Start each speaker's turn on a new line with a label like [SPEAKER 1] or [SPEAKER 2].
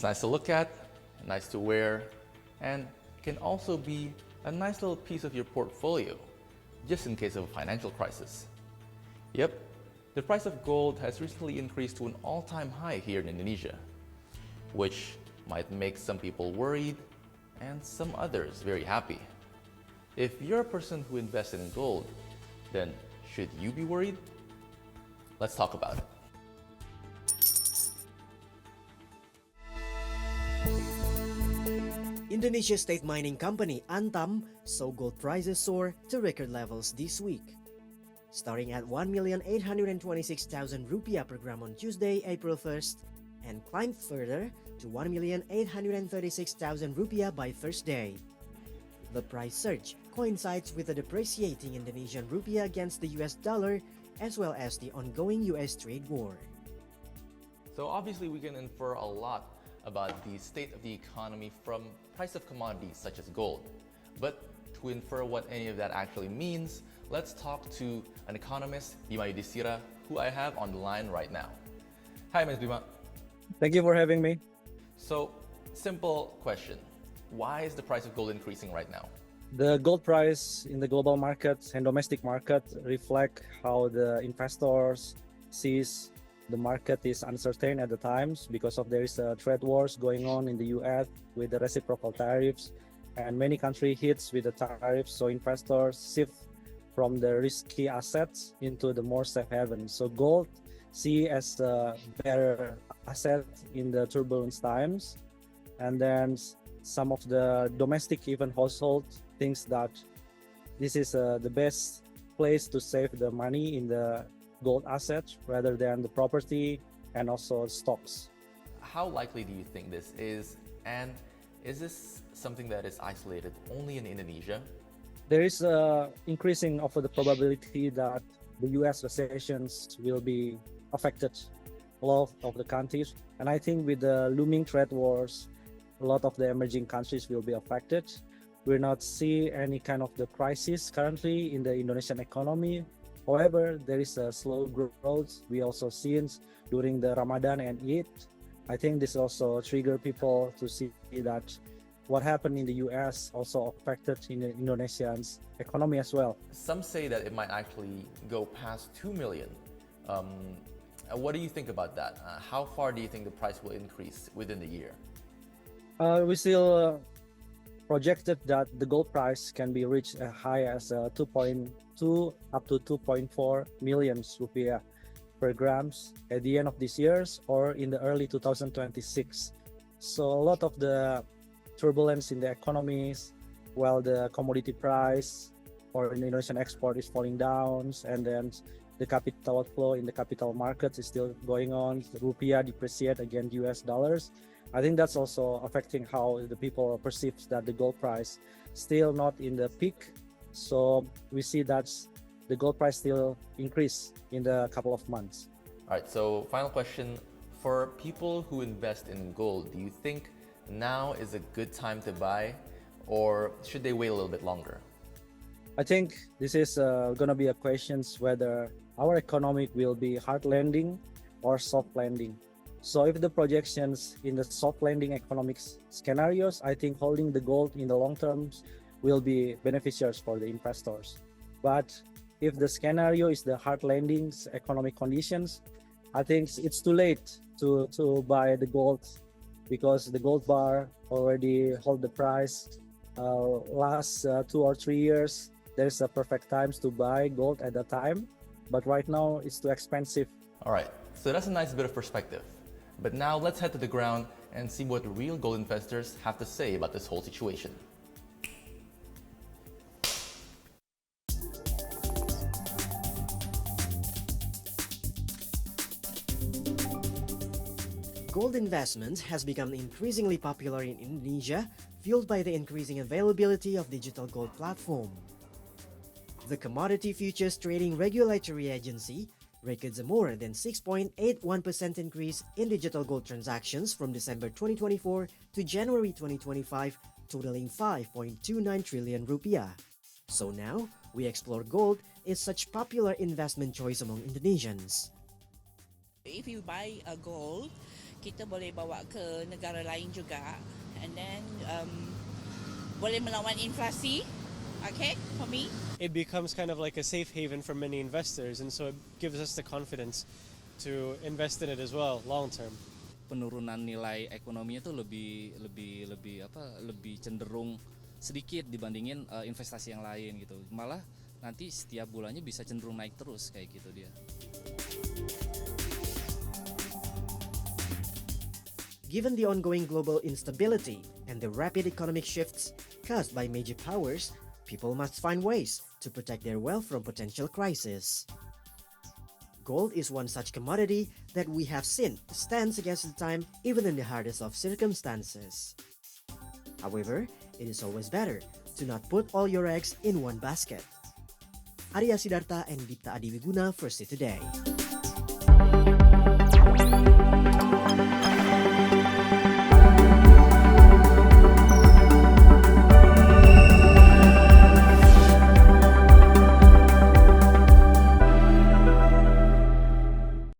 [SPEAKER 1] It's nice to look at, nice to wear, and can also be a nice little piece of your portfolio, just in case of a financial crisis. Yep, the price of gold has recently increased to an all-time high here in Indonesia, which might make some people worried and some others very happy. If you're a person who invested in gold, then should you be worried? Let's talk about it.
[SPEAKER 2] Indonesia state mining company ANTAM saw gold prices soar to record levels this week. Starting at 1,826,000 rupiah per gram on Tuesday, April 1st, and climbed further to 1,836,000 rupiah by Thursday. The price surge coincides with the depreciating Indonesian rupiah against the US dollar as well as the ongoing US trade war.
[SPEAKER 1] So obviously we can infer a lot about the state of the economy from price of commodities such as gold. But to infer what any of that actually means, let's talk to an economist, Bima Yudhistira, who I have on the line right now. Hi, Ms. Bima.
[SPEAKER 3] Thank you for having me.
[SPEAKER 1] So, simple question. Why is the price of gold increasing right now?
[SPEAKER 3] The gold price in the global market and domestic market reflect how the investors sees the market is uncertain at the times because of there is a trade wars going on in the US with the reciprocal tariffs, and many country hits with the tariffs, so investors shift from the risky assets into the more safe haven. So gold see as a better asset in the turbulence times, and then some of the domestic even household thinks that this is the best place to save the money in the gold assets rather than the property and also stocks.
[SPEAKER 1] How likely do you think this is? And is this something that is isolated only in Indonesia?
[SPEAKER 3] There is a increasing of the probability that the US recessions will be affected a lot of the countries. And I think with the looming trade wars, a lot of the emerging countries will be affected. We're not see any kind of the crisis currently in the Indonesian economy. However, there is a slow growth. We also seen during the Ramadan and Eid. I think this also trigger people to see that what happened in the US also affected in the Indonesian's economy as well.
[SPEAKER 1] Some say that it might actually go past 2 million. What do you think about that? How far do you think the price will increase within the year?
[SPEAKER 3] We still projected that the gold price can be reached as high as 2.2 up to 2.4 million rupiah per grams at the end of this year or in the early 2026. So a lot of the turbulence in the economies, while the commodity price or in the Indonesian export is falling down, and then the capital flow in the capital markets is still going on, the rupiah depreciate against US dollars. I think that's also affecting how the people perceive that the gold price still not in the peak. So we see that the gold price still increase in the couple of months.
[SPEAKER 1] All right, so final question. For people who invest in gold, do you think now is a good time to buy, or should they wait a little bit longer?
[SPEAKER 3] I think this is going to be a question whether our economy will be hard landing or soft landing. So if the projections in the soft landing economics scenarios, I think holding the gold in the long term will be beneficial for the investors. But if the scenario is the hard landings economic conditions, I think it's too late to buy the gold because the gold bar already hold the price last 2 or 3 years. There's a perfect times to buy gold at that time, but right now it's too expensive.
[SPEAKER 1] All right, so that's a nice bit of perspective. But now let's head to the ground and see what real gold investors have to say about this whole situation.
[SPEAKER 2] Gold investment has become increasingly popular in Indonesia, fueled by the increasing availability of digital gold platform. The Commodity Futures Trading Regulatory Agency records a more than 6.81% increase in digital gold transactions from December 2024 to January 2025, totaling 5.29 trillion rupiah. So now, we explore gold is such popular investment choice among Indonesians.
[SPEAKER 4] If you buy a gold, kita boleh bawa ke negara lain juga, and then boleh melawan inflasi. Okay, for me.
[SPEAKER 5] It becomes kind of like a safe haven for many investors, and so it gives us the confidence to invest in it as well long term.
[SPEAKER 6] Penurunan nilai ekonominya tuh lebih cenderung sedikit dibandingin investasi yang lain gitu. Malah nanti setiap bulannya bisa cenderung naik terus kayak gitu dia.
[SPEAKER 2] Given the ongoing global instability and the rapid economic shifts caused by major powers, people must find ways to protect their wealth from potential crisis. Gold is one such commodity that we have seen stands against the time even in the hardest of circumstances. However, it is always better to not put all your eggs in one basket. Arya Sidarta and Dipta Adiwiguna for City Today.